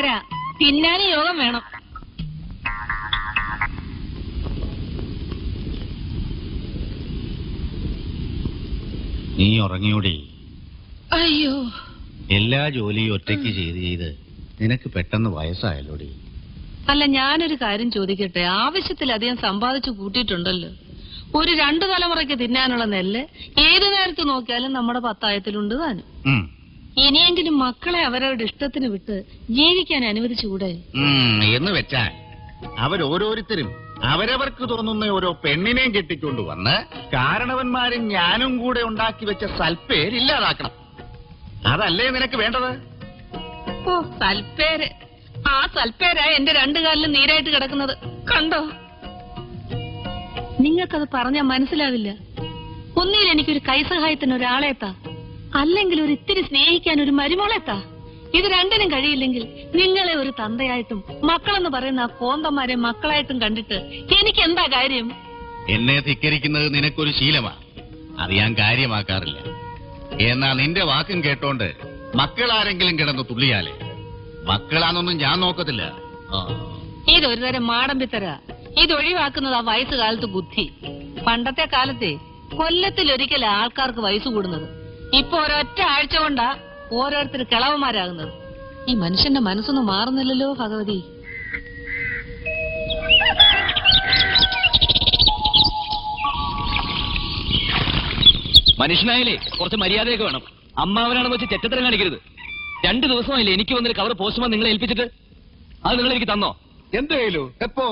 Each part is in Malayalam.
പോരാ, തിന്നാനും യോഗം വേണം. നീ ഉറങ്ങിയോടി? അയ്യോ, എല്ലാ ജോലിയും ഒറ്റയ്ക്ക് ചെയ്ത് നിനക്ക് പെട്ടെന്ന് വയസ്സായല്ലോടി. അല്ല, ഞാനൊരു കാര്യം ചോദിക്കട്ടെ. ആവശ്യത്തിലധികം സമ്പാദിച്ചു കൂട്ടിയിട്ടുണ്ടല്ലോ. ഒരു 2 തലമുറയ്ക്ക് തിന്നാനുള്ള നെല്ല് ഏതു നേരത്ത് നോക്കിയാലും നമ്മുടെ പത്തായത്തിലുണ്ട് താനും. ഇനിയെങ്കിലും മക്കളെ അവരവരുടെ ഇഷ്ടത്തിന് വിട്ട് ജീവിക്കാൻ അനുവദിച്ചുകൂടെ? എന്ന് വെച്ചാൽ അവരോരോരുത്തരും അവരവർക്ക് തോന്നുന്ന ഓരോ പെണ്ണിനെയും കെട്ടിക്കൊണ്ടു വന്ന് കാരണവന്മാരും ഞാനും കൂടെ ഉണ്ടാക്കി വെച്ച സൽപ്പേര് ഇല്ലാതാക്കണം. അതല്ലേ നിനക്ക് വേണ്ടത്? ഓ, സൽപ്പേര്. ആ സൽപ്പേരാ എന്റെ 2 കാലിലും നീരായിട്ട് കിടക്കുന്നത്. കണ്ടോ? നിങ്ങൾക്കത് പറഞ്ഞാൽ മനസ്സിലാവില്ല. ഒന്നിൽ എനിക്കൊരു കൈസഹായത്തിന് ഒരാളെത്താ, അല്ലെങ്കിൽ ഒരു ഇത്തിരി സ്നേഹിക്കാൻ ഒരു മരുമോളെത്താ. ഇത് രണ്ടിനും കഴിയില്ലെങ്കിൽ നിങ്ങളെ ഒരു തന്തയായിട്ടും മക്കളെന്ന് പറയുന്ന ആ കോന്തന്മാരെ മക്കളായിട്ടും കണ്ടിട്ട് എനിക്ക് എന്താ കാര്യം? എന്നെ ധിക്കരിക്കുന്നത് നിനക്കൊരു ശീലമാ. അത് ഞാൻ കാര്യമാക്കാറില്ല. എന്നാ നിന്റെ വാക്കും കേട്ടോണ്ട് മക്കളാരെങ്കിലും കിടന്ന് തുള്ളിയാലേ മക്കളാന്നൊന്നും ഞാൻ നോക്കത്തില്ല. ഇതൊരു തരം മാടമ്പിത്തര. ഇതൊഴിവാക്കുന്നത് ആ വയസ്സുകാലത്ത് ബുദ്ധി. പണ്ടത്തെ കാലത്തെ കൊല്ലത്തിലൊരിക്കൽ ആൾക്കാർക്ക് വയസ്സ് കൂടുന്നത്. ഇപ്പൊ ഒരൊറ്റ ആഴ്ച കൊണ്ടാ ഓരോരുത്തർ കിളവന്മാരാകുന്നത്. ഈ മനുഷ്യന്റെ മനസ്സൊന്നും മാറുന്നില്ലല്ലോ ഭഗവതി. മനുഷ്യനായാലേ കുറച്ച് മര്യാദയൊക്കെ വേണം. അമ്മാവനാണെന്ന് വെച്ച് ചെറ്റത്തരം കാണിക്കരുത്. 2 ദിവസമായില്ലേ എനിക്ക് വന്നൊരു കവർ പോസ്റ്റ്മാൻ നിങ്ങളെ ഏൽപ്പിച്ചിട്ട്? അത് നിങ്ങൾ എനിക്ക് തന്നോ? എന്തായാലും എപ്പോ?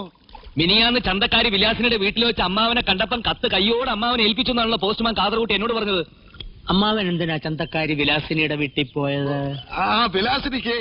മിനിയാന്ന് ചന്തക്കാരി വിലാസിനിയുടെ വീട്ടിൽ വെച്ച് അമ്മാവനെ കണ്ടപ്പം കത്ത് കയ്യോട് അമ്മാവനെ ഏൽപ്പിച്ചു എന്നാണല്ലോ പോസ്റ്റ്മാൻ കാതർകൂട്ടി എന്നോട് പറഞ്ഞത്. അമ്മാവൻ എന്തിനാ ചന്തക്കാരി വിലാസിനിയുടെ വീട്ടിൽ പോയത്? ആ വിലാസിനിക്ക്